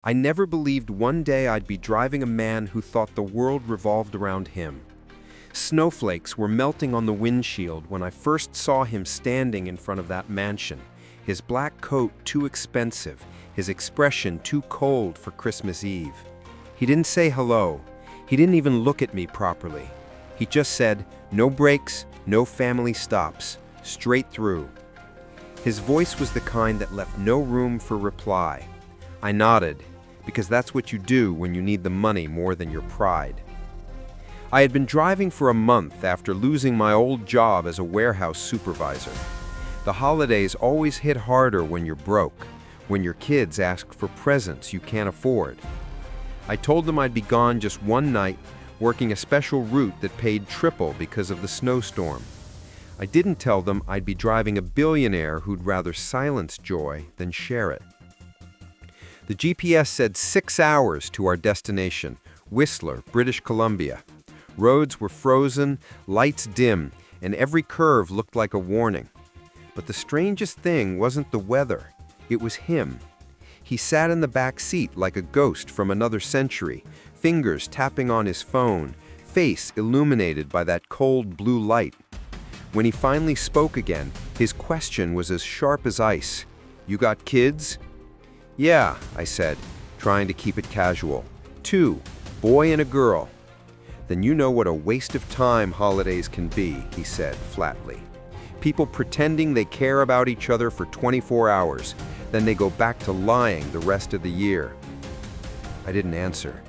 I never believed one day I'd be driving a man who thought the world revolved around him. Snowflakes were melting on the windshield when I first saw him standing in front of that mansion, his black coat too expensive, his expression too cold for Christmas Eve. He didn't say hello. He didn't even look at me properly. He just said, "No brakes, no family stops, straight through." His voice was the kind that left no room for reply. I nodded, because that's what you do when you need the money more than your pride. I had been driving for a month after losing my old job as a warehouse supervisor. The holidays always hit harder when you're broke, when your kids ask for presents you can't afford. I told them I'd be gone just one night, working a special route that paid triple because of the snowstorm. I didn't tell them I'd be driving a billionaire who'd rather silence joy than share it. The GPS said 6 hours to our destination, Whistler, British Columbia. Roads were frozen, lights dim, and every curve looked like a warning. But the strangest thing wasn't the weather, it was him. He sat in the back seat like a ghost from another century, fingers tapping on his phone, face illuminated by that cold blue light. When he finally spoke again, his question was as sharp as ice. "You got kids?" "Yeah," I said, trying to keep it casual. "2, boy and a girl." "Then you know what a waste of time holidays can be," he said flatly. "People pretending they care about each other for 24 hours, then they go back to lying the rest of the year." I didn't answer.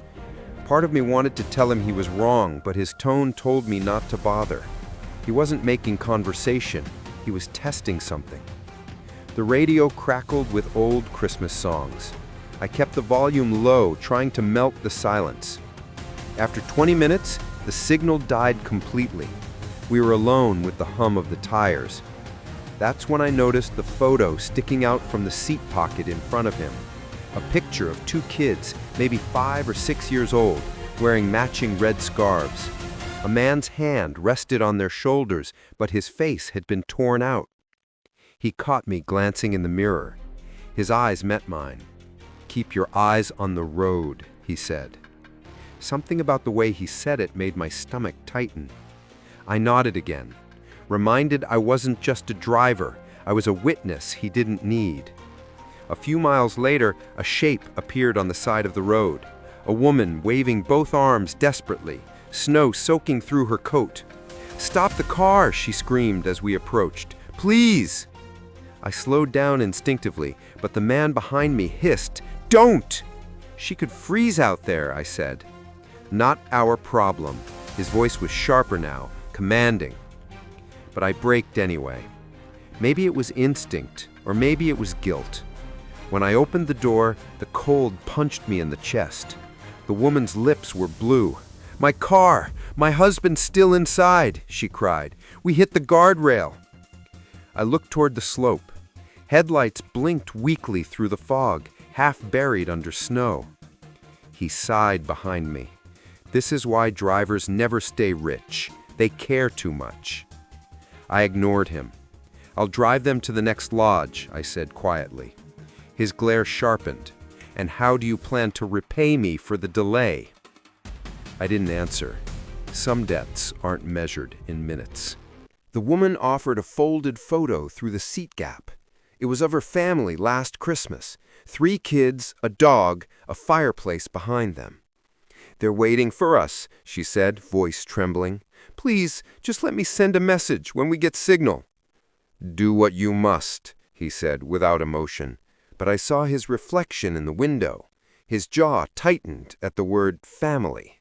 Part of me wanted to tell him he was wrong, but his tone told me not to bother. He wasn't making conversation, he was testing something. The radio crackled with old Christmas songs. I kept the volume low, trying to melt the silence. After 20 minutes, the signal died completely. We were alone with the hum of the tires. That's when I noticed the photo sticking out from the seat pocket in front of him. A picture of 2 kids, maybe 5 or 6 years old, wearing matching red scarves. A man's hand rested on their shoulders, but his face had been torn out. He caught me glancing in the mirror. His eyes met mine. "Keep your eyes on the road," he said. Something about the way he said it made my stomach tighten. I nodded again, reminded I wasn't just a driver, I was a witness he didn't need. A few miles later, a shape appeared on the side of the road. A woman waving both arms desperately, snow soaking through her coat. "Stop the car!" she screamed as we approached. "Please!" I slowed down instinctively, but the man behind me hissed, "Don't!" "She could freeze out there," I said. "Not our problem." His voice was sharper now, commanding. But I braked anyway. Maybe it was instinct, or maybe it was guilt. When I opened the door, the cold punched me in the chest. The woman's lips were blue. "My car! My husband's still inside!" she cried. "We hit the guardrail!" I looked toward the slope. Headlights blinked weakly through the fog, half buried under snow. He sighed behind me. "This is why drivers never stay rich. They care too much." I ignored him. "I'll drive them to the next lodge," I said quietly. His glare sharpened. "And how do you plan to repay me for the delay?" I didn't answer. Some debts aren't measured in minutes. The woman offered a folded photo through the seat gap. It was of her family last Christmas. 3 kids, a dog, a fireplace behind them. "They're waiting for us," she said, voice trembling. "Please, just let me send a message when we get signal." "Do what you must," he said without emotion. But I saw his reflection in the window. His jaw tightened at the word family.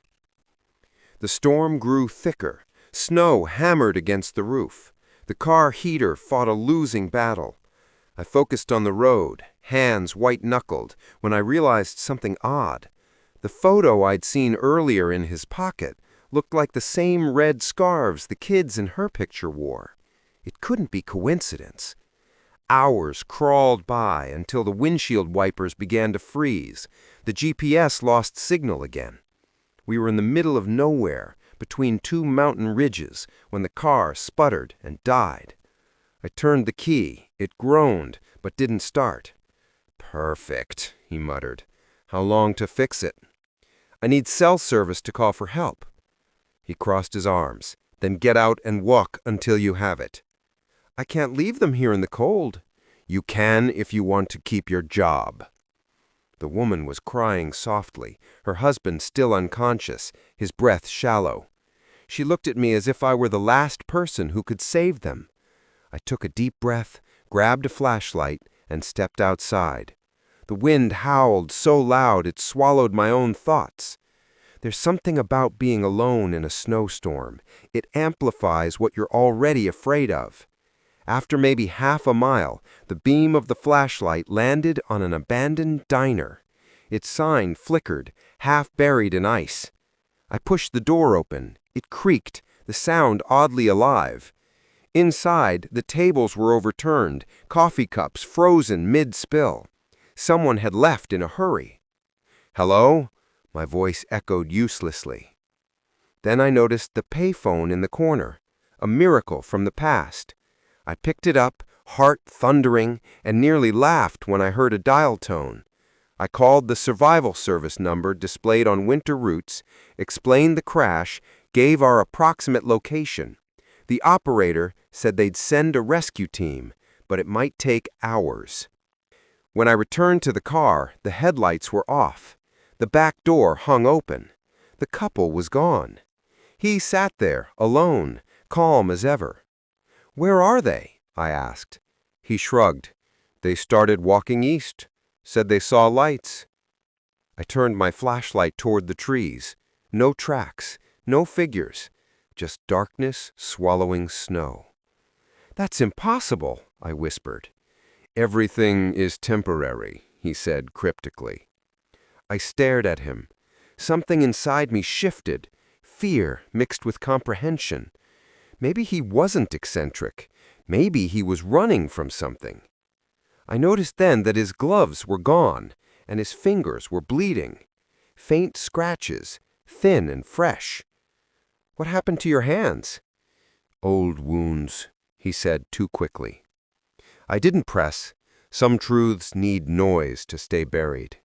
The storm grew thicker. Snow hammered against the roof. The car heater fought a losing battle. I focused on the road, hands white-knuckled, when I realized something odd. The photo I'd seen earlier in his pocket looked like the same red scarves the kids in her picture wore. It couldn't be coincidence. Hours crawled by until the windshield wipers began to freeze. The GPS lost signal again. We were in the middle of nowhere, between 2 mountain ridges, when the car sputtered and died. I turned the key. It groaned, but didn't start. "Perfect," he muttered. How long to fix it? I need cell service to call for help. He crossed his arms. Then get out and walk until you have it. I can't leave them here in the cold. You can if you want to keep your job. The woman was crying softly, her husband still unconscious, his breath shallow. She looked at me as if I were the last person who could save them. I took a deep breath, grabbed a flashlight, and stepped outside. The wind howled so loud it swallowed my own thoughts. There's something about being alone in a snowstorm. It amplifies what you're already afraid of. After maybe half a mile, the beam of the flashlight landed on an abandoned diner. Its sign flickered, half buried in ice. I pushed the door open. It creaked, the sound oddly alive. Inside, the tables were overturned, coffee cups frozen mid-spill. Someone had left in a hurry. "Hello?" My voice echoed uselessly. Then I noticed the payphone in the corner, a miracle from the past. I picked it up, heart thundering, and nearly laughed when I heard a dial tone. I called the survival service number displayed on winter routes, explained the crash, gave our approximate location. The operator said they'd send a rescue team, but it might take hours. When I returned to the car, the headlights were off. The back door hung open. The couple was gone. He sat there, alone, calm as ever. "Where are they?" I asked. He shrugged. "They started walking east. Said they saw lights." I turned my flashlight toward the trees. No tracks, no figures, just darkness swallowing snow. "That's impossible," I whispered. "Everything is temporary," he said cryptically. I stared at him. Something inside me shifted, fear mixed with comprehension. Maybe he wasn't eccentric. Maybe he was running from something. I noticed then that his gloves were gone, and his fingers were bleeding. Faint scratches, thin and fresh. "What happened to your hands?" "Old wounds," he said too quickly. I didn't press. Some truths need noise to stay buried.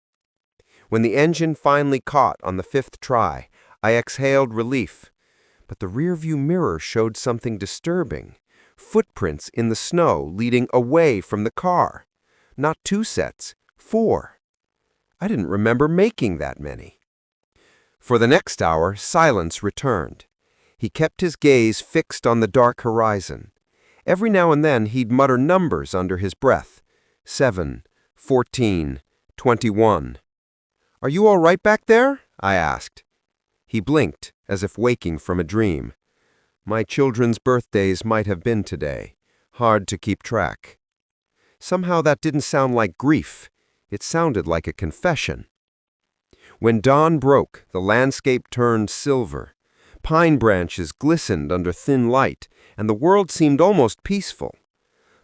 When the engine finally caught on the 5th try, I exhaled relief. But the rearview mirror showed something disturbing. Footprints in the snow leading away from the car. Not 2 sets, 4. I didn't remember making that many. For the next hour, silence returned. He kept his gaze fixed on the dark horizon. Every now and then he'd mutter numbers under his breath. 7, 14, 21. "Are you all right back there?" I asked. He blinked, as if waking from a dream. "My children's birthdays might have been today. Hard to keep track." Somehow that didn't sound like grief. It sounded like a confession. When dawn broke, the landscape turned silver. Pine branches glistened under thin light, and the world seemed almost peaceful.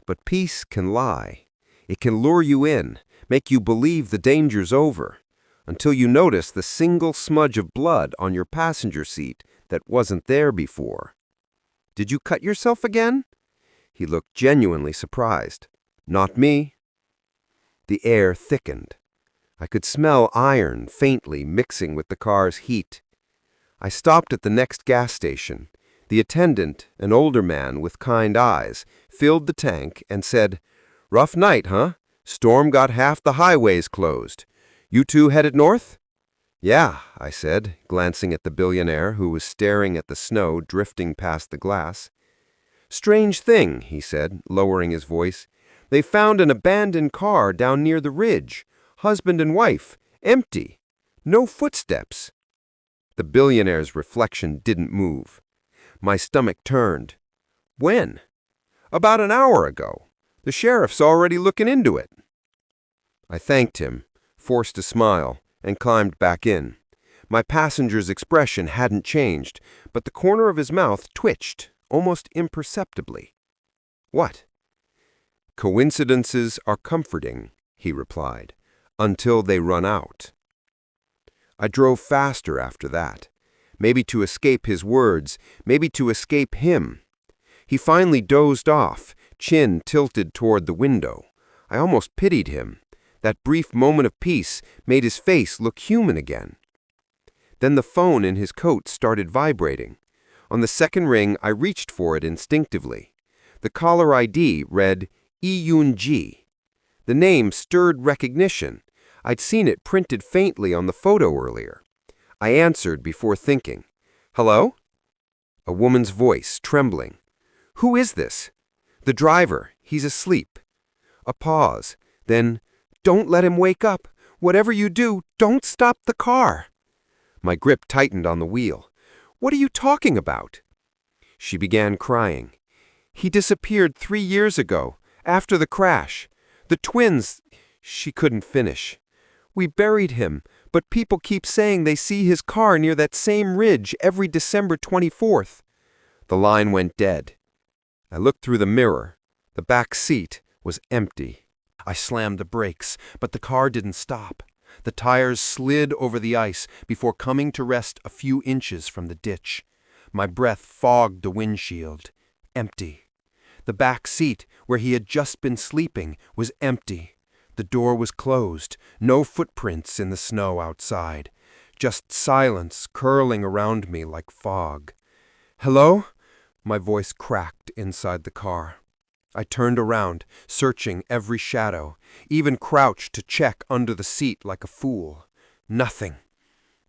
But peace can lie. It can lure you in, make you believe the danger's over, until you notice the single smudge of blood on your passenger seat that wasn't there before. "Did you cut yourself again?" He looked genuinely surprised. "Not me." The air thickened. I could smell iron faintly mixing with the car's heat. I stopped at the next gas station. The attendant, an older man with kind eyes, filled the tank and said, "Rough night, huh? Storm got half the highways closed. You two headed north?" "Yeah," I said, glancing at the billionaire who was staring at the snow drifting past the glass. "Strange thing," he said, lowering his voice. "They found an abandoned car down near the ridge. Husband and wife, empty. No footsteps." The billionaire's reflection didn't move. My stomach turned. "When?" "About an hour ago. The sheriff's already looking into it." I thanked him, forced a smile, and climbed back in. My passenger's expression hadn't changed, but the corner of his mouth twitched, almost imperceptibly. "What?" "Coincidences are comforting," he replied, "until they run out." I drove faster after that, maybe to escape his words, maybe to escape him. He finally dozed off, chin tilted toward the window. I almost pitied him. That brief moment of peace made his face look human again. Then the phone in his coat started vibrating. On the second ring, I reached for it instinctively. The caller ID read Eun-G. The name stirred recognition. I'd seen it printed faintly on the photo earlier. I answered before thinking. "Hello?" A woman's voice, trembling. "Who is this?" "The driver. He's asleep." A pause. Then, "Don't let him wake up. Whatever you do, don't stop the car." My grip tightened on the wheel. "What are you talking about?" She began crying. "He disappeared 3 years ago, after the crash. The twins—" She couldn't finish. "We buried him, but people keep saying they see his car near that same ridge every December 24th. The line went dead. I looked through the mirror. The back seat was empty. I slammed the brakes, but the car didn't stop. The tires slid over the ice before coming to rest a few inches from the ditch. My breath fogged the windshield. Empty. The back seat, where he had just been sleeping, was empty. The door was closed, no footprints in the snow outside. Just silence curling around me like fog. "Hello?" My voice cracked inside the car. I turned around, searching every shadow, even crouched to check under the seat like a fool. Nothing.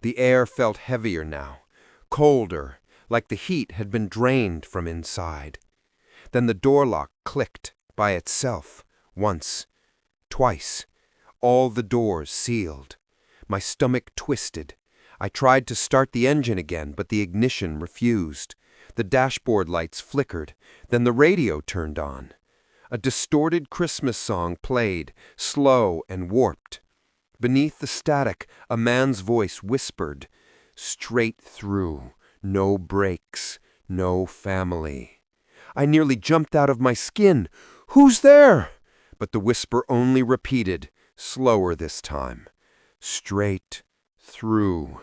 The air felt heavier now, colder, like the heat had been drained from inside. Then the door lock clicked by itself, once, twice. All the doors sealed. My stomach twisted. I tried to start the engine again, but the ignition refused. The dashboard lights flickered. Then the radio turned on. A distorted Christmas song played, slow and warped. Beneath the static, a man's voice whispered, "Straight through, no brakes, no family." I nearly jumped out of my skin. "Who's there?" But the whisper only repeated, slower this time, "Straight through."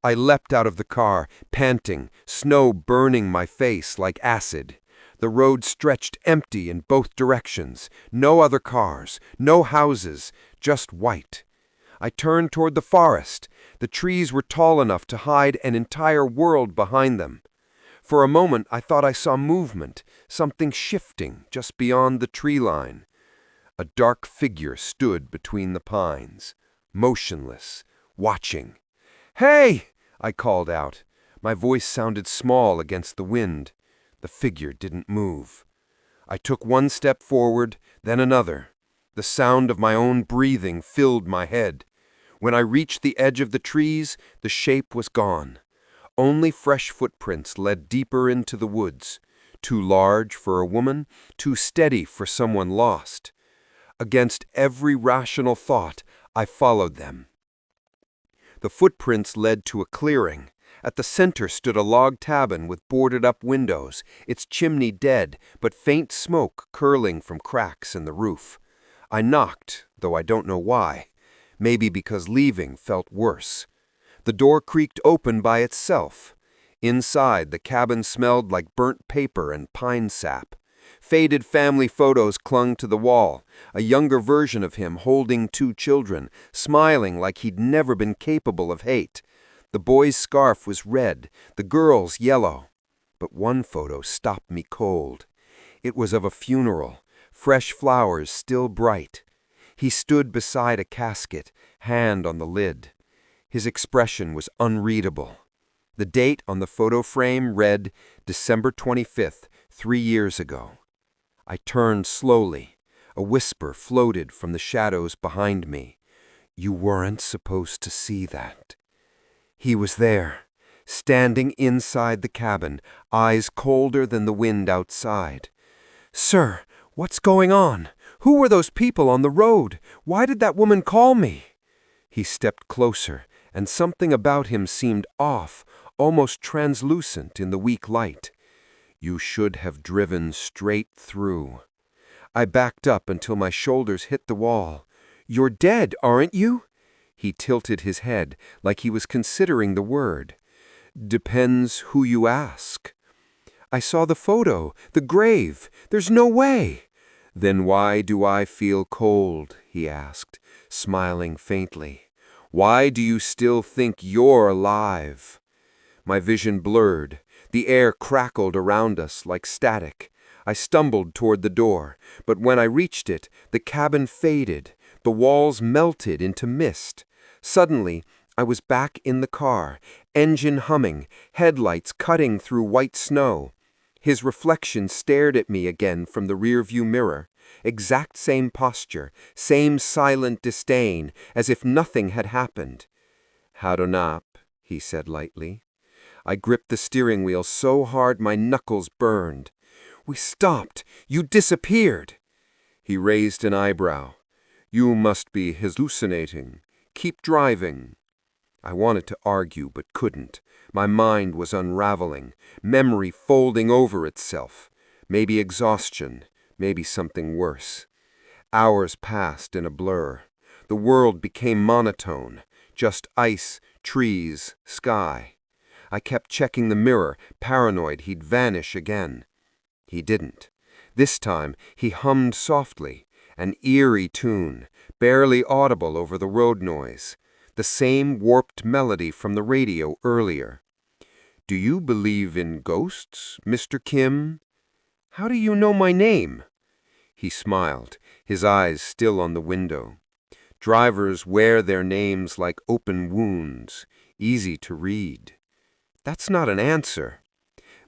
I leapt out of the car, panting, snow burning my face like acid. The road stretched empty in both directions. No other cars, no houses, just white. I turned toward the forest. The trees were tall enough to hide an entire world behind them. For a moment I thought I saw movement, something shifting just beyond the tree line. A dark figure stood between the pines, motionless, watching. "Hey!" I called out. My voice sounded small against the wind. The figure didn't move. I took one step forward, then another. The sound of my own breathing filled my head. When I reached the edge of the trees, the shape was gone. Only fresh footprints led deeper into the woods. Too large for a woman, too steady for someone lost. Against every rational thought, I followed them. The footprints led to a clearing. At the center stood a log cabin with boarded-up windows, its chimney dead, but faint smoke curling from cracks in the roof. I knocked, though I don't know why. Maybe because leaving felt worse. The door creaked open by itself. Inside, the cabin smelled like burnt paper and pine sap. Faded family photos clung to the wall, a younger version of him holding 2 children, smiling like he'd never been capable of hate. The boy's scarf was red, the girl's yellow. But one photo stopped me cold. It was of a funeral, fresh flowers still bright. He stood beside a casket, hand on the lid. His expression was unreadable. The date on the photo frame read December 25th, 3 years ago. I turned slowly. A whisper floated from the shadows behind me. "You weren't supposed to see that." He was there, standing inside the cabin, eyes colder than the wind outside. "Sir, what's going on? Who were those people on the road? Why did that woman call me?" He stepped closer, and something about him seemed off, almost translucent in the weak light. "You should have driven straight through." I backed up until my shoulders hit the wall. "You're dead, aren't you?" He tilted his head, like he was considering the word. "Depends who you ask." "I saw the photo, the grave. There's no way." "Then why do I feel cold?" he asked, smiling faintly. "Why do you still think you're alive?" My vision blurred. The air crackled around us like static. I stumbled toward the door, but when I reached it, the cabin faded. The walls melted into mist. Suddenly, I was back in the car, engine humming, headlights cutting through white snow. His reflection stared at me again from the rearview mirror. Exact same posture, same silent disdain, as if nothing had happened. "Hadonap," he said lightly. I gripped the steering wheel so hard my knuckles burned. "We stopped. You disappeared." He raised an eyebrow. "You must be hallucinating. Keep driving." I wanted to argue but couldn't. My mind was unraveling, memory folding over itself. Maybe exhaustion, maybe something worse. Hours passed in a blur. The world became monotone, just ice, trees, sky. I kept checking the mirror, paranoid he'd vanish again. He didn't. This time he hummed softly, an eerie tune, barely audible over the road noise. The same warped melody from the radio earlier. "Do you believe in ghosts, Mr. Kim?" "How do you know my name?" He smiled, his eyes still on the window. "Drivers wear their names like open wounds, easy to read." "That's not an answer."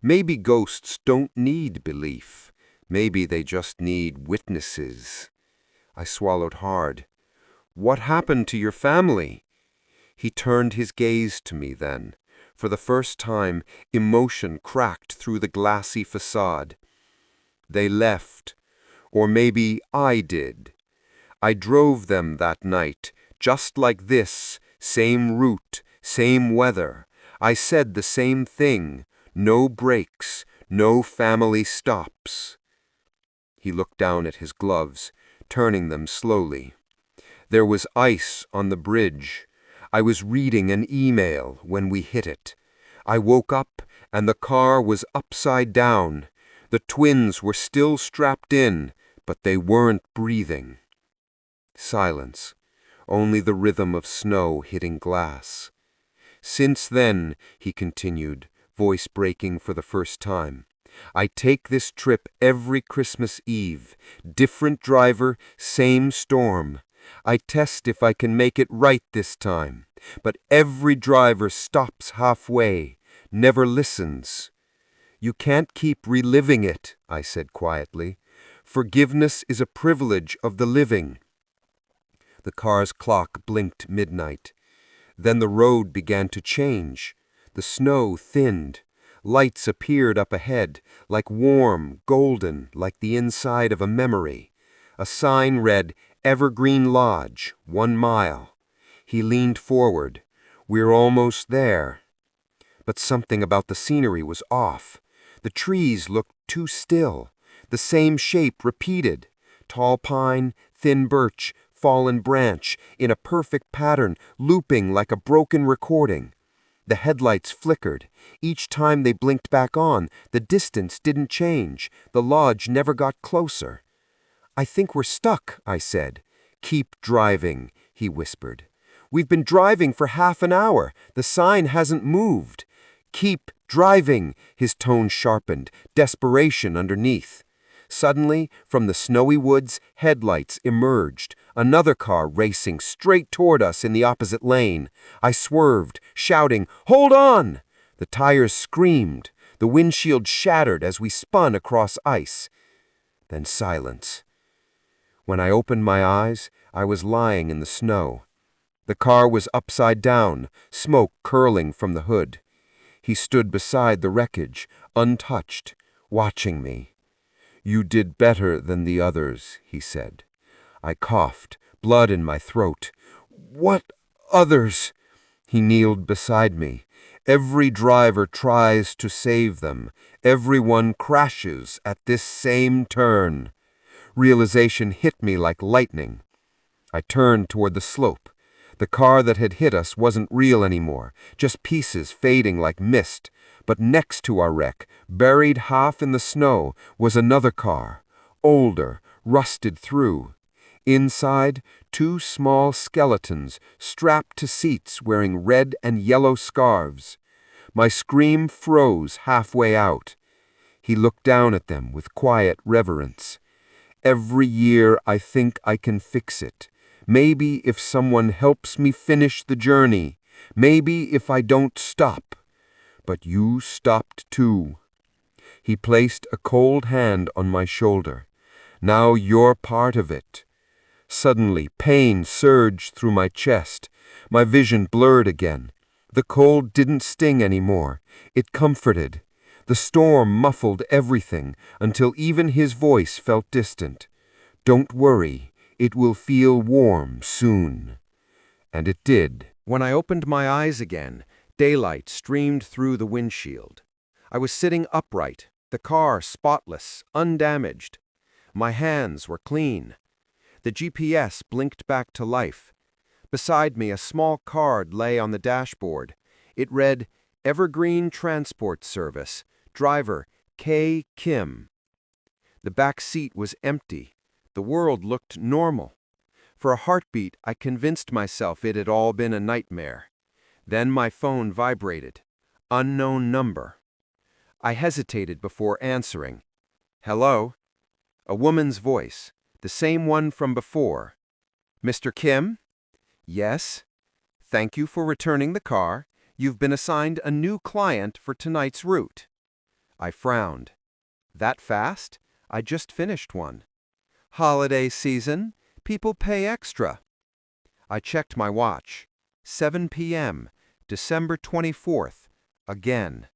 "Maybe ghosts don't need belief. Maybe they just need witnesses." I swallowed hard. "What happened to your family?" He turned his gaze to me then. For the first time, emotion cracked through the glassy facade. "They left. Or maybe I did. I drove them that night, just like this, same route, same weather. I said the same thing, no breaks, no family stops." He looked down at his gloves, turning them slowly. "There was ice on the bridge. I was reading an email when we hit it. I woke up and the car was upside down. The twins were still strapped in, but they weren't breathing." Silence, only the rhythm of snow hitting glass. "Since then," he continued, voice breaking for the first time, "I take this trip every Christmas Eve. Different driver, same storm. I test if I can make it right this time. But every driver stops halfway, never listens." "You can't keep reliving it," I said quietly. "Forgiveness is a privilege of the living." The car's clock blinked midnight. Then the road began to change. The snow thinned. Lights appeared up ahead, like warm, golden, like the inside of a memory. A sign read, "Evergreen Lodge, 1 mile." He leaned forward. "We're almost there." But something about the scenery was off. The trees looked too still. The same shape repeated. Tall pine, thin birch, fallen branch, in a perfect pattern, looping like a broken recording. The headlights flickered. Each time they blinked back on, the distance didn't change. The lodge never got closer. "I think we're stuck," I said. "Keep driving," he whispered. "We've been driving for half an hour. The sign hasn't moved." "Keep driving," his tone sharpened, desperation underneath. Suddenly, from the snowy woods, headlights emerged. Another car racing straight toward us in the opposite lane. I swerved, shouting, "Hold on!" The tires screamed. The windshield shattered as we spun across ice. Then silence. When I opened my eyes, I was lying in the snow. The car was upside down, smoke curling from the hood. He stood beside the wreckage, untouched, watching me. "You did better than the others," he said. I coughed, blood in my throat. "What others?" He kneeled beside me. "Every driver tries to save them. Everyone crashes at this same turn." Realization hit me like lightning. I turned toward the slope. The car that had hit us wasn't real anymore, just pieces fading like mist. But next to our wreck, buried half in the snow, was another car, older, rusted through. Inside, two small skeletons strapped to seats wearing red and yellow scarves. My scream froze halfway out. He looked down at them with quiet reverence. Every year I think I can fix it. Maybe if someone helps me finish the journey. Maybe if I don't stop. But you stopped too. He placed a cold hand on my shoulder. Now you're part of it. Suddenly, pain surged through my chest. My vision blurred again. The cold didn't sting anymore. It comforted. The storm muffled everything until even his voice felt distant. Don't worry, it will feel warm soon. And it did. When I opened my eyes again, daylight streamed through the windshield. I was sitting upright, the car spotless, undamaged. My hands were clean. The GPS blinked back to life. Beside me, a small card lay on the dashboard. It read, Evergreen Transport Service, driver K. Kim. The back seat was empty. The world looked normal. For a heartbeat, I convinced myself it had all been a nightmare. Then my phone vibrated. Unknown number. I hesitated before answering. Hello? A woman's voice, the same one from before. Mr. Kim? Yes. Thank you for returning the car. You've been assigned a new client for tonight's route. I frowned. That fast? I just finished one. Holiday season? People pay extra. I checked my watch. 7 p.m., December 24th. Again.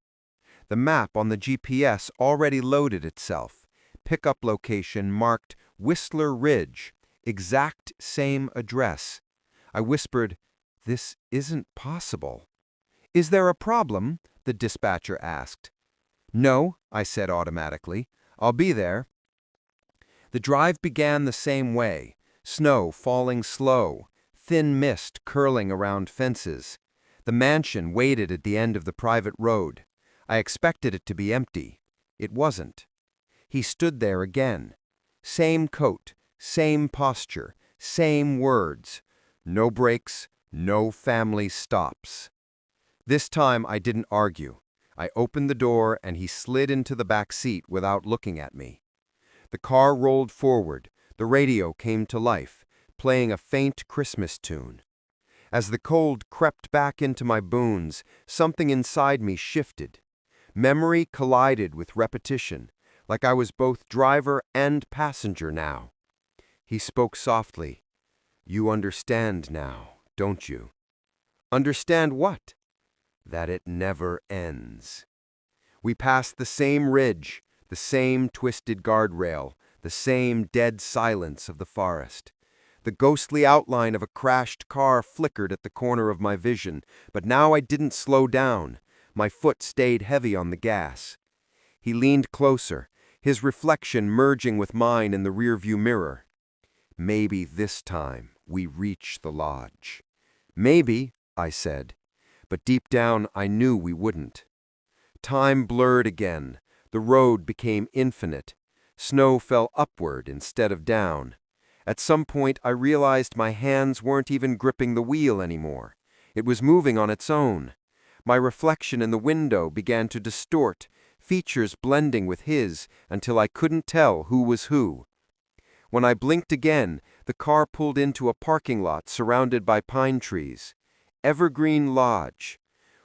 The map on the GPS already loaded itself. Pickup location marked Whistler Ridge. Exact same address. I whispered, This isn't possible. Is there a problem? The dispatcher asked. No, I said automatically. I'll be there. The drive began the same way. Snow falling slow, thin mist curling around fences. The mansion waited at the end of the private road. I expected it to be empty. It wasn't. He stood there again. Same coat, same posture, same words. No brakes, no family stops. This time I didn't argue. I opened the door and he slid into the back seat without looking at me. The car rolled forward. The radio came to life, playing a faint Christmas tune. As the cold crept back into my bones, something inside me shifted. Memory collided with repetition, like I was both driver and passenger now. He spoke softly. You understand now, don't you? Understand what? That it never ends. We passed the same ridge, the same twisted guardrail, the same dead silence of the forest. The ghostly outline of a crashed car flickered at the corner of my vision, but now I didn't slow down. My foot stayed heavy on the gas. He leaned closer, his reflection merging with mine in the rearview mirror. Maybe this time we reach the lodge. Maybe, I said, but deep down I knew we wouldn't. Time blurred again. The road became infinite. Snow fell upward instead of down. At some point, I realized my hands weren't even gripping the wheel anymore. It was moving on its own. My reflection in the window began to distort, features blending with his until I couldn't tell who was who. When I blinked again, the car pulled into a parking lot surrounded by pine trees. Evergreen Lodge.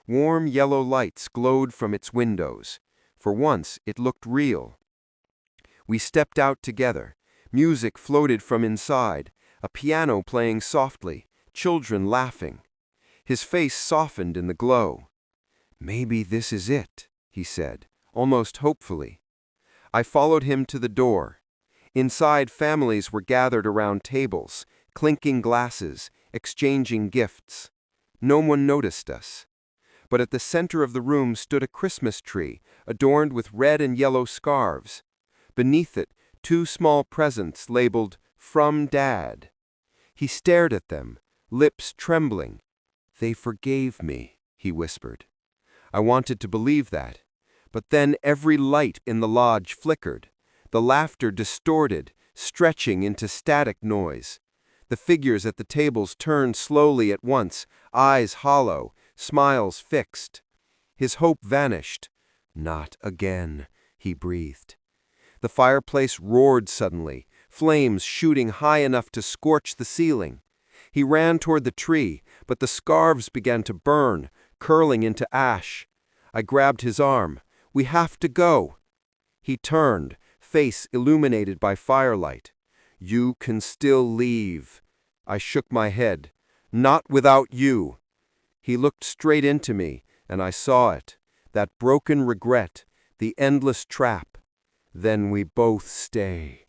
Warm yellow lights glowed from its windows. For once, it looked real. We stepped out together. Music floated from inside, a piano playing softly, children laughing. His face softened in the glow. Maybe this is it, he said, almost hopefully. I followed him to the door. Inside, families were gathered around tables, clinking glasses, exchanging gifts. No one noticed us. But at the center of the room stood a Christmas tree, adorned with red and yellow scarves. Beneath it, 2 small presents labeled, From Dad. He stared at them, lips trembling. They forgave me, he whispered. I wanted to believe that. But then every light in the lodge flickered. The laughter distorted, stretching into static noise. The figures at the tables turned slowly at once, eyes hollow, smiles fixed. His hope vanished. "Not again," he breathed. The fireplace roared suddenly, flames shooting high enough to scorch the ceiling. He ran toward the tree, but the scarves began to burn, curling into ash. I grabbed his arm. "We have to go." He turned, face illuminated by firelight. "You can still leave." I shook my head. "Not without you." He looked straight into me, and I saw it, that broken regret, the endless trap. "Then we both stay."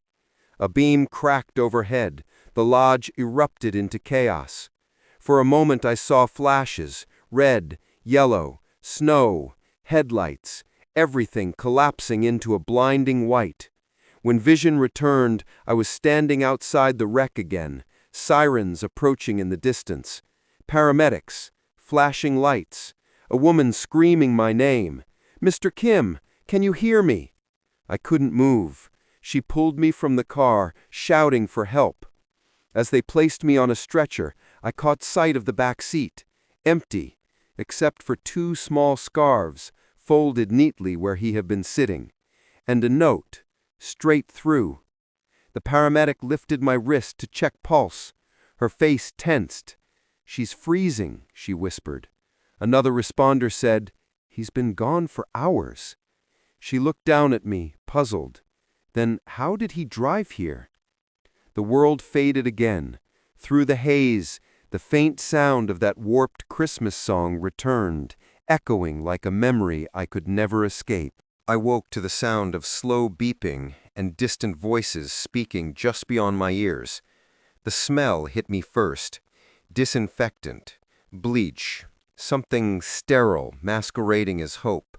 A beam cracked overhead. The lodge erupted into chaos. For a moment I saw flashes, red, yellow, snow, headlights, everything collapsing into a blinding white. When vision returned, I was standing outside the wreck again, sirens approaching in the distance, paramedics, flashing lights, a woman screaming my name. "Mr. Kim, can you hear me?" I couldn't move. She pulled me from the car, shouting for help. As they placed me on a stretcher, I caught sight of the back seat, empty, except for 2 small scarves, folded neatly where he had been sitting, and a note, straight through. The paramedic lifted my wrist to check pulse. Her face tensed. "She's freezing," she whispered. Another responder said, "He's been gone for hours." She looked down at me, puzzled. Then how did he drive here? The world faded again. Through the haze, the faint sound of that warped Christmas song returned, echoing like a memory I could never escape. I woke to the sound of slow beeping and distant voices speaking just beyond my ears. The smell hit me first. Disinfectant, bleach, something sterile masquerading as hope.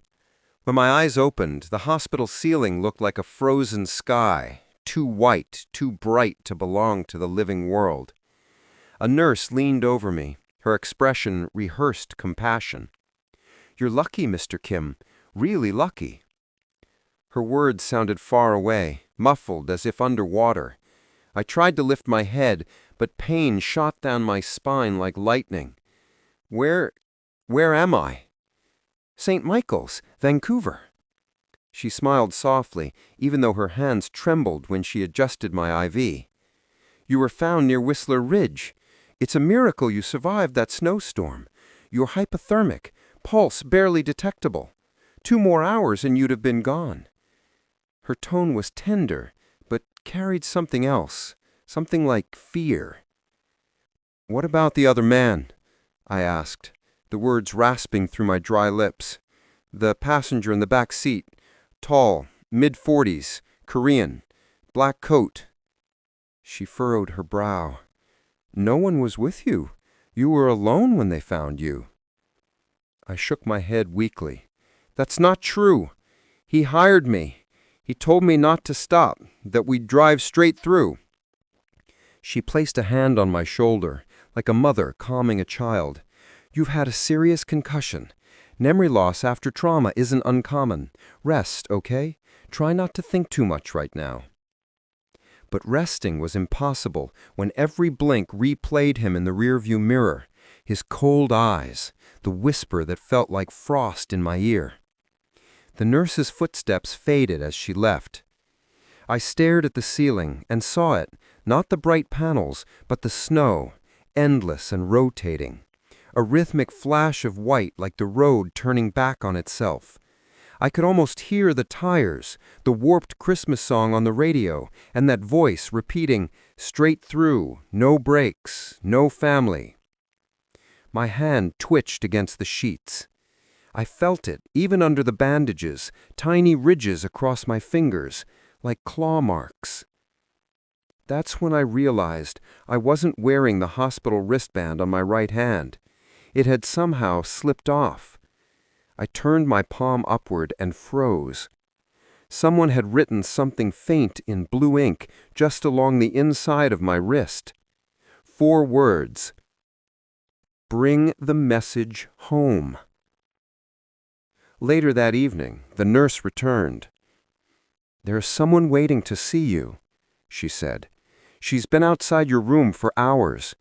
When my eyes opened, the hospital ceiling looked like a frozen sky, too white, too bright to belong to the living world. A nurse leaned over me. Her expression rehearsed compassion. "You're lucky, Mr. Kim, really lucky." Her words sounded far away, muffled as if underwater. I tried to lift my head, but pain shot down my spine like lightning. Where am I?" "St. Michael's, Vancouver." She smiled softly, even though her hands trembled when she adjusted my IV. "You were found near Whistler Ridge. It's a miracle you survived that snowstorm. You're hypothermic, pulse barely detectable. 2 more hours and you'd have been gone." Her tone was tender, but carried something else, something like fear. "What about the other man?" I asked, the words rasping through my dry lips. "The passenger in the back seat, tall, mid-40s, Korean, black coat." She furrowed her brow. "No one was with you. You were alone when they found you." I shook my head weakly. "That's not true. He hired me. He told me not to stop, that we'd drive straight through." She placed a hand on my shoulder, like a mother calming a child. "You've had a serious concussion. Memory loss after trauma isn't uncommon. Rest, okay? Try not to think too much right now." But resting was impossible when every blink replayed him in the rearview mirror, his cold eyes, the whisper that felt like frost in my ear. The nurse's footsteps faded as she left. I stared at the ceiling and saw it, not the bright panels, but the snow, endless and rotating. A rhythmic flash of white like the road turning back on itself. I could almost hear the tires, the warped Christmas song on the radio, and that voice repeating, "Straight through, no brakes, no family." My hand twitched against the sheets. I felt it, even under the bandages, tiny ridges across my fingers, like claw marks. That's when I realized I wasn't wearing the hospital wristband on my right hand. It had somehow slipped off. I turned my palm upward and froze. Someone had written something faint in blue ink just along the inside of my wrist. 4 words. "Bring the message home." Later that evening, the nurse returned. "There's someone waiting to see you," she said. "She's been outside your room for hours."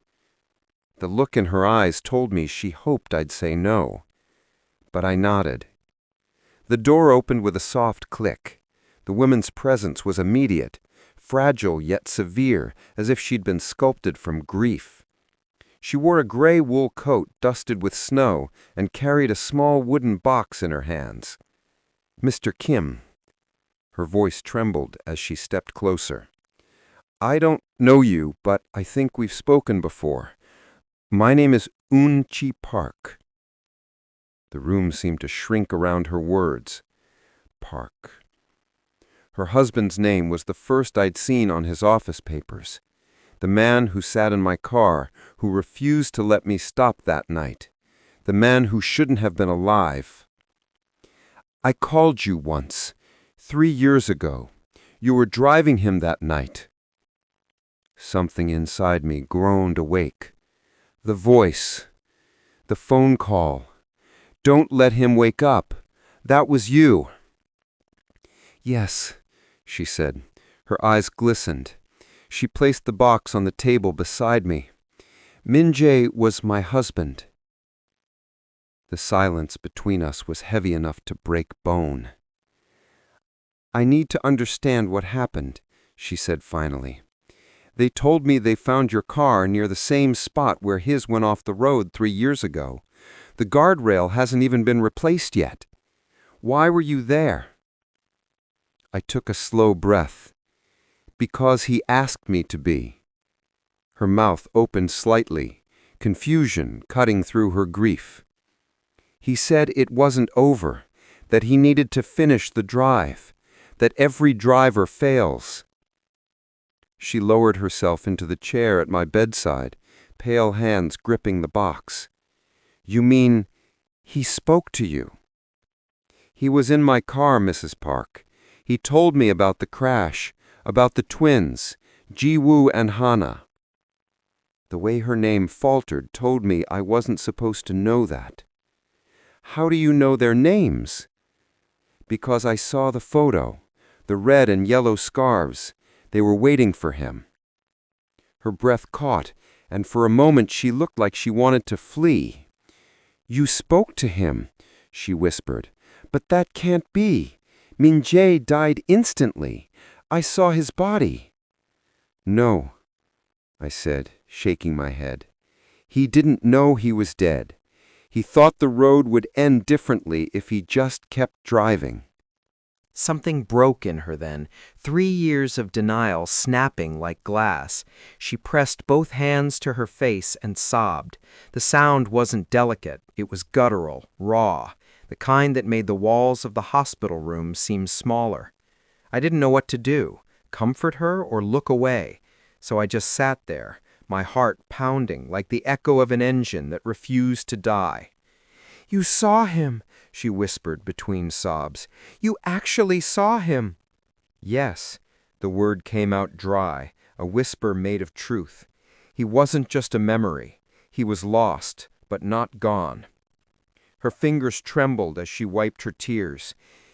The look in her eyes told me she hoped I'd say no. But I nodded. The door opened with a soft click. The woman's presence was immediate, fragile yet severe, as if she'd been sculpted from grief. She wore a gray wool coat dusted with snow and carried a small wooden box in her hands. "Mr. Kim." Her voice trembled as she stepped closer. "I don't know you, but I think we've spoken before. My name is Un-Chi Park." The room seemed to shrink around her words. Park. Her husband's name was the first I'd seen on his office papers. The man who sat in my car, who refused to let me stop that night. The man who shouldn't have been alive. "I called you once, 3 years ago. You were driving him that night." Something inside me groaned awake. The voice. The phone call. "Don't let him wake up. That was you." "Yes," she said. Her eyes glistened. She placed the box on the table beside me. "Min-jae was my husband." The silence between us was heavy enough to break bone. "I need to understand what happened," she said finally. "They told me they found your car near the same spot where his went off the road 3 years ago. The guardrail hasn't even been replaced yet. Why were you there?" I took a slow breath. "Because he asked me to be." Her mouth opened slightly, confusion cutting through her grief. "He said it wasn't over, that he needed to finish the drive, that every driver fails." She lowered herself into the chair at my bedside, pale hands gripping the box. "You mean he spoke to you?" "He was in my car, Mrs. Park. He told me about the crash, about the twins, Ji-woo and Hana." The way her name faltered told me I wasn't supposed to know that. "How do you know their names?" "Because I saw the photo, the red and yellow scarves. They were waiting for him." Her breath caught, and for a moment she looked like she wanted to flee. "You spoke to him," she whispered. "But that can't be. Min-jae died instantly. I saw his body." "No," I said, shaking my head. "He didn't know he was dead. He thought the road would end differently if he just kept driving." Something broke in her then, 3 years of denial snapping like glass. She pressed both hands to her face and sobbed. The sound wasn't delicate, it was guttural, raw, the kind that made the walls of the hospital room seem smaller. I didn't know what to do, comfort her or look away, so I just sat there, my heart pounding like the echo of an engine that refused to die. "You saw him," she whispered between sobs. "You actually saw him." "Yes," the word came out dry, a whisper made of truth. "He wasn't just a memory. He was lost, but not gone." Her fingers trembled as she wiped her tears.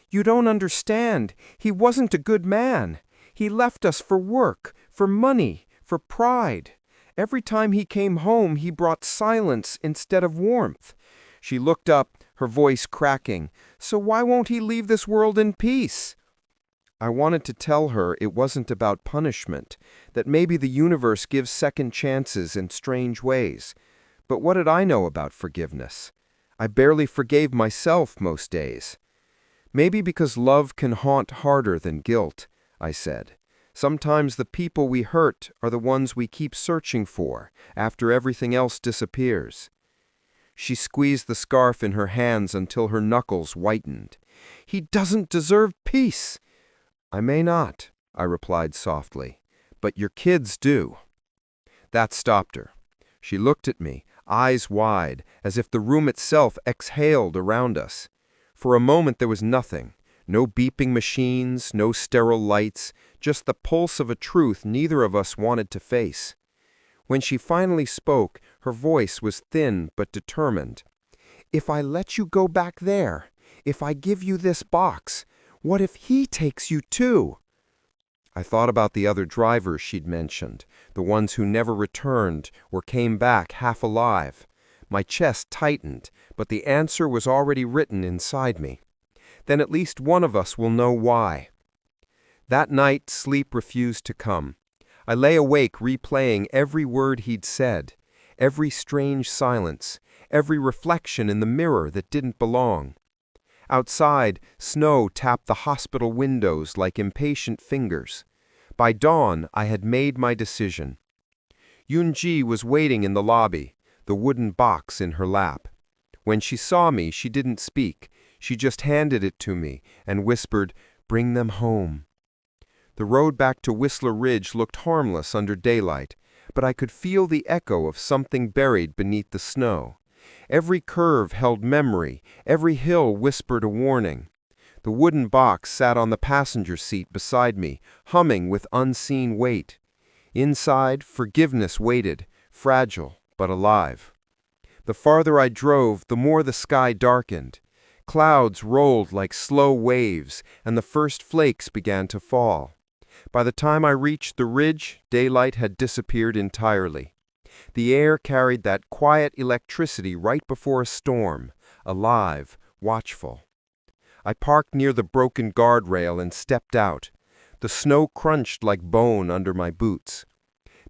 "You don't understand. He wasn't a good man. He left us for work, for money, for pride. Every time he came home, he brought silence instead of warmth." She looked up, her voice cracking. "So why won't he leave this world in peace?" I wanted to tell her it wasn't about punishment, that maybe the universe gives second chances in strange ways. But what did I know about forgiveness? I barely forgave myself most days. "Maybe because love can haunt harder than guilt," I said. "Sometimes the people we hurt are the ones we keep searching for after everything else disappears." She squeezed the scarf in her hands until her knuckles whitened. "He doesn't deserve peace." "I may not," I replied softly, "but your kids do." That stopped her. She looked at me, eyes wide, as if the room itself exhaled around us. For a moment there was nothing, no beeping machines, no sterile lights, just the pulse of a truth neither of us wanted to face. When she finally spoke, her voice was thin but determined. "If I let you go back there, if I give you this box, what if he takes you too?" I thought about the other drivers she'd mentioned, the ones who never returned or came back half alive. My chest tightened, but the answer was already written inside me. Then at least one of us will know why. That night, sleep refused to come. I lay awake replaying every word he'd said, every strange silence, every reflection in the mirror that didn't belong. Outside, snow tapped the hospital windows like impatient fingers. By dawn, I had made my decision. Yoonji was waiting in the lobby, the wooden box in her lap. When she saw me, she didn't speak. She just handed it to me and whispered, "Bring them home." The road back to Whistler Ridge looked harmless under daylight, but I could feel the echo of something buried beneath the snow. Every curve held memory, every hill whispered a warning. The wooden box sat on the passenger seat beside me, humming with unseen weight. Inside, forgiveness waited, fragile but alive. The farther I drove, the more the sky darkened. Clouds rolled like slow waves, and the first flakes began to fall. By the time I reached the ridge, daylight had disappeared entirely. The air carried that quiet electricity right before a storm, alive, watchful. I parked near the broken guardrail and stepped out. The snow crunched like bone under my boots.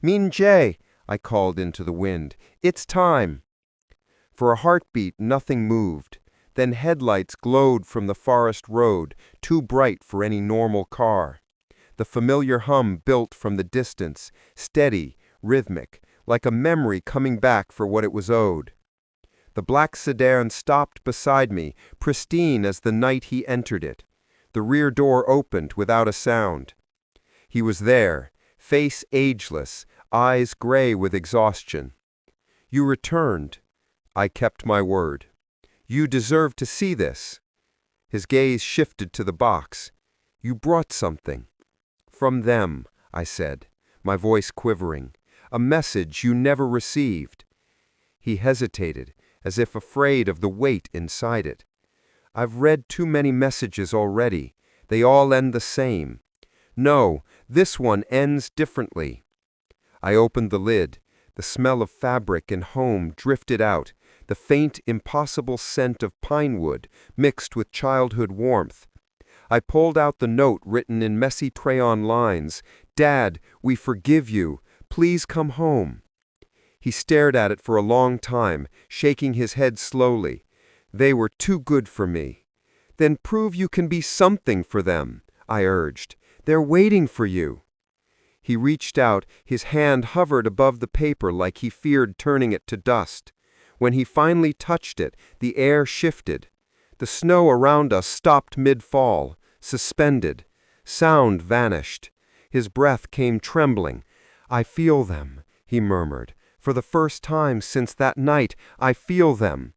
"Min-jae," I called into the wind. "It's time." For a heartbeat, nothing moved. Then headlights glowed from the forest road, too bright for any normal car. The familiar hum built from the distance, steady, rhythmic, like a memory coming back for what it was owed. The black sedan stopped beside me, pristine as the night he entered it. The rear door opened without a sound. He was there, face ageless, eyes gray with exhaustion. "You returned." I kept my word. "You deserve to see this." His gaze shifted to the box. "You brought something." "From them," I said, my voice quivering. "A message you never received." He hesitated, as if afraid of the weight inside it. "I've read too many messages already. They all end the same." "No, this one ends differently." I opened the lid. The smell of fabric and home drifted out, the faint, impossible scent of pine wood mixed with childhood warmth. I pulled out the note written in messy crayon lines. "Dad, we forgive you. Please come home." He stared at it for a long time, shaking his head slowly. "They were too good for me." "Then prove you can be something for them," I urged. "They're waiting for you." He reached out, his hand hovered above the paper like he feared turning it to dust. When he finally touched it, the air shifted. The snow around us stopped mid-fall, suspended. Sound vanished. His breath came trembling. "I feel them," he murmured. "For the first time since that night, I feel them."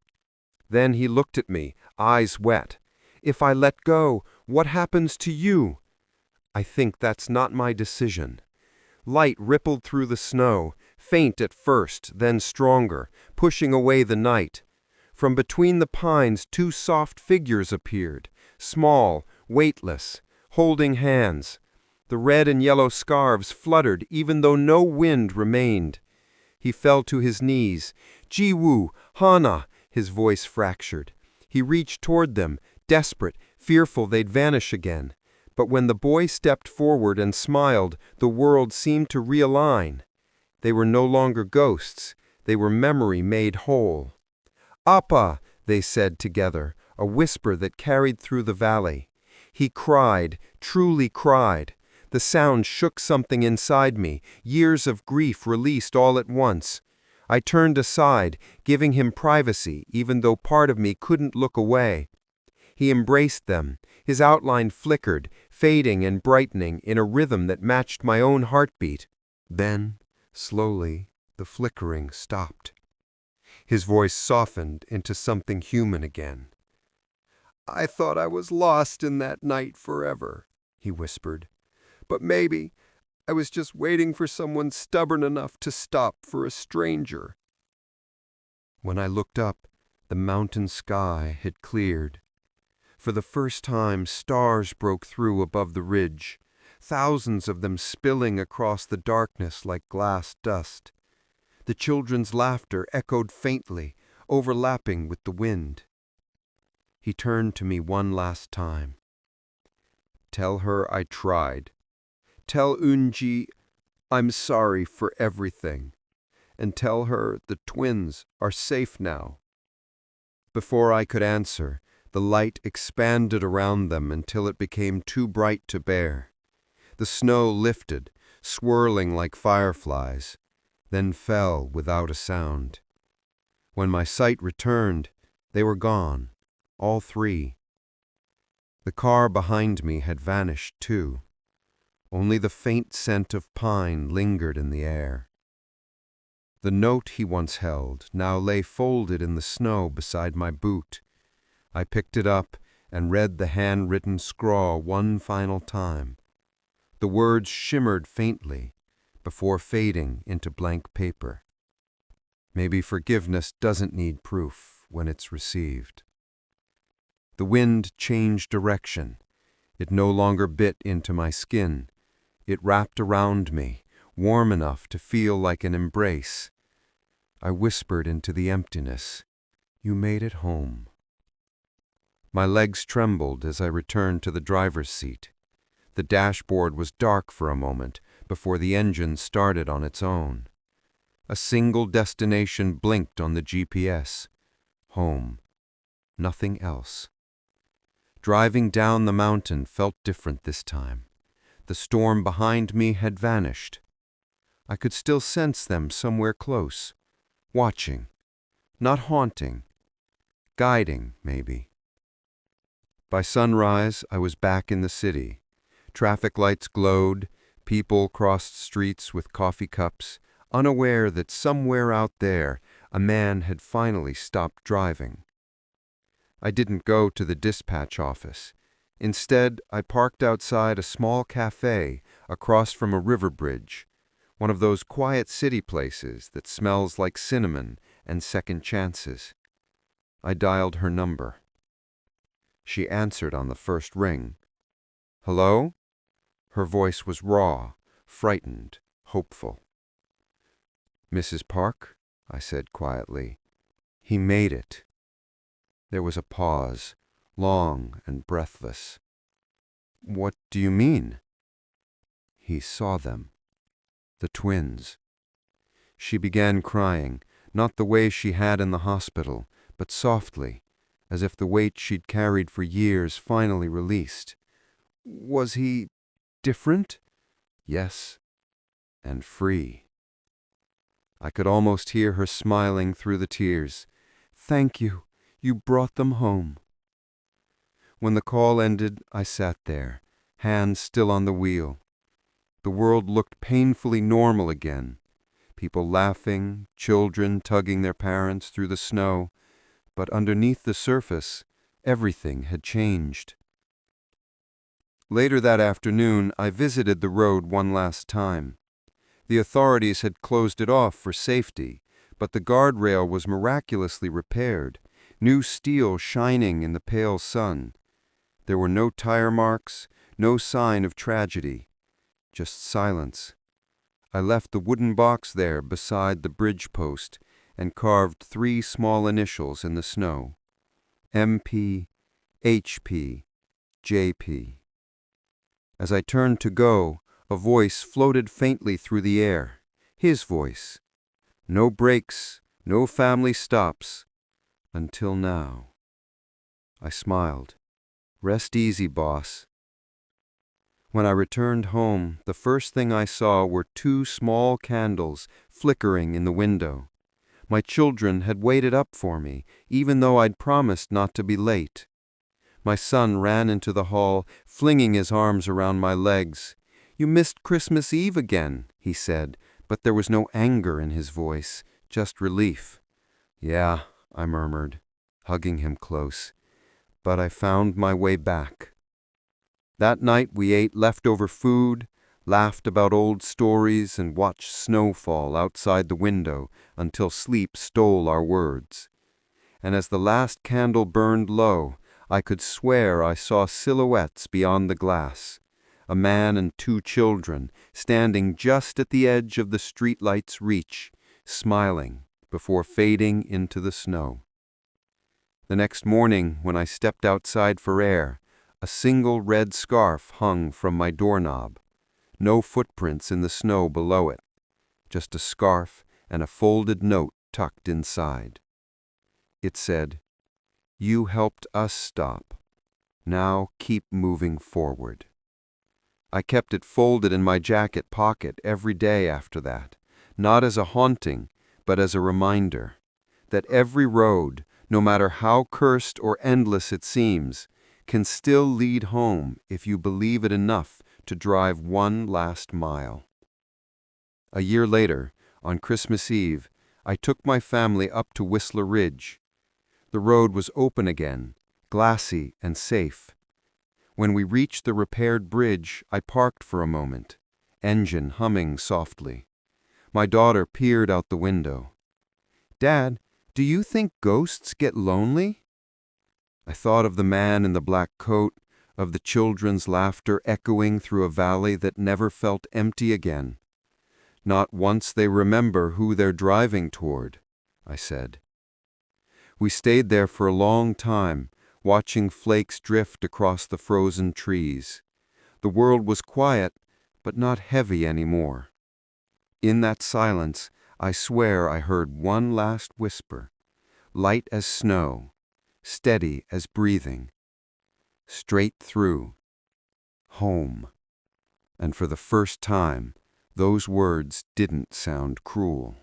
Then he looked at me, eyes wet. "If I let go, what happens to you?" "I think that's not my decision." Light rippled through the snow, faint at first, then stronger, pushing away the night. From between the pines, two soft figures appeared, small, weightless, holding hands. The red and yellow scarves fluttered even though no wind remained. He fell to his knees. "Ji-woo, Hana," his voice fractured. He reached toward them, desperate, fearful they'd vanish again. But when the boy stepped forward and smiled, the world seemed to realign. They were no longer ghosts. They were memory made whole. "Appa," they said together, a whisper that carried through the valley. He cried, truly cried. The sound shook something inside me, years of grief released all at once. I turned aside, giving him privacy, even though part of me couldn't look away. He embraced them. His outline flickered, fading and brightening in a rhythm that matched my own heartbeat. Then, slowly, the flickering stopped. His voice softened into something human again. "I thought I was lost in that night forever," he whispered. "But maybe I was just waiting for someone stubborn enough to stop for a stranger." When I looked up, the mountain sky had cleared. For the first time, stars broke through above the ridge. thousands of them spilling across the darkness like glass dust. The children's laughter echoed faintly, overlapping with the wind. He turned to me one last time. "Tell her I tried. Tell Unji I'm sorry for everything. And tell her the twins are safe now." Before I could answer, the light expanded around them until it became too bright to bear. The snow lifted, swirling like fireflies, then fell without a sound. When my sight returned, they were gone, all three. The car behind me had vanished too. Only the faint scent of pine lingered in the air. The note he once held now lay folded in the snow beside my boot. I picked it up and read the handwritten scrawl one final time. The words shimmered faintly before fading into blank paper. Maybe forgiveness doesn't need proof when it's received. The wind changed direction. It no longer bit into my skin. It wrapped around me, warm enough to feel like an embrace. I whispered into the emptiness, "You made it home." My legs trembled as I returned to the driver's seat. The dashboard was dark for a moment before the engine started on its own. A single destination blinked on the GPS. Home. Nothing else. Driving down the mountain felt different this time. The storm behind me had vanished. I could still sense them somewhere close, watching, not haunting, guiding, maybe. By sunrise, I was back in the city. Traffic lights glowed, people crossed streets with coffee cups, unaware that somewhere out there a man had finally stopped driving. I didn't go to the dispatch office. Instead, I parked outside a small cafe across from a river bridge, one of those quiet city places that smells like cinnamon and second chances. I dialed her number. She answered on the first ring. "Hello?" Her voice was raw, frightened, hopeful. "Mrs. Park?" I said quietly. "He made it." There was a pause, long and breathless. "What do you mean?" "He saw them. The twins." She began crying, not the way she had in the hospital, but softly, as if the weight she'd carried for years finally released. "Was he different?" "Yes, and free." I could almost hear her smiling through the tears. "Thank you. You brought them home." When the call ended, I sat there, hands still on the wheel. The world looked painfully normal again. People laughing, children tugging their parents through the snow, but underneath the surface, everything had changed. Later that afternoon, I visited the road one last time. The authorities had closed it off for safety, but the guardrail was miraculously repaired, new steel shining in the pale sun. There were no tire marks, no sign of tragedy, just silence. I left the wooden box there beside the bridge post and carved 3 small initials in the snow: MP, HP, JP. As I turned to go, a voice floated faintly through the air. His voice. No brakes, no family stops. Until now. I smiled. "Rest easy, boss." When I returned home, the first thing I saw were 2 small candles flickering in the window. My children had waited up for me, even though I'd promised not to be late. My son ran into the hall, flinging his arms around my legs. "You missed Christmas Eve again," he said, but there was no anger in his voice, just relief. "Yeah," I murmured, hugging him close, but I found my way back. That night we ate leftover food, laughed about old stories, and watched snow fall outside the window until sleep stole our words. And as the last candle burned low, I could swear I saw silhouettes beyond the glass. a man and two children, standing just at the edge of the streetlight's reach, smiling before fading into the snow. The next morning, when I stepped outside for air, a single red scarf hung from my doorknob. No footprints in the snow below it, just a scarf and a folded note tucked inside. It said, "You helped us stop. Now keep moving forward." I kept it folded in my jacket pocket every day after that, not as a haunting, but as a reminder that every road, no matter how cursed or endless it seems, can still lead home if you believe it enough to drive one last mile. A year later, on Christmas Eve, I took my family up to Whistler Ridge. The road was open again, glassy and safe. When we reached the repaired bridge, I parked for a moment, engine humming softly. My daughter peered out the window. "Dad, do you think ghosts get lonely?" I thought of the man in the black coat, of the children's laughter echoing through a valley that never felt empty again. "Not once they remember who they're driving toward," I said. We stayed there for a long time, watching flakes drift across the frozen trees. The world was quiet, but not heavy anymore. In that silence, I swear I heard one last whisper, light as snow, steady as breathing. Straight through. Home. And for the first time, those words didn't sound cruel.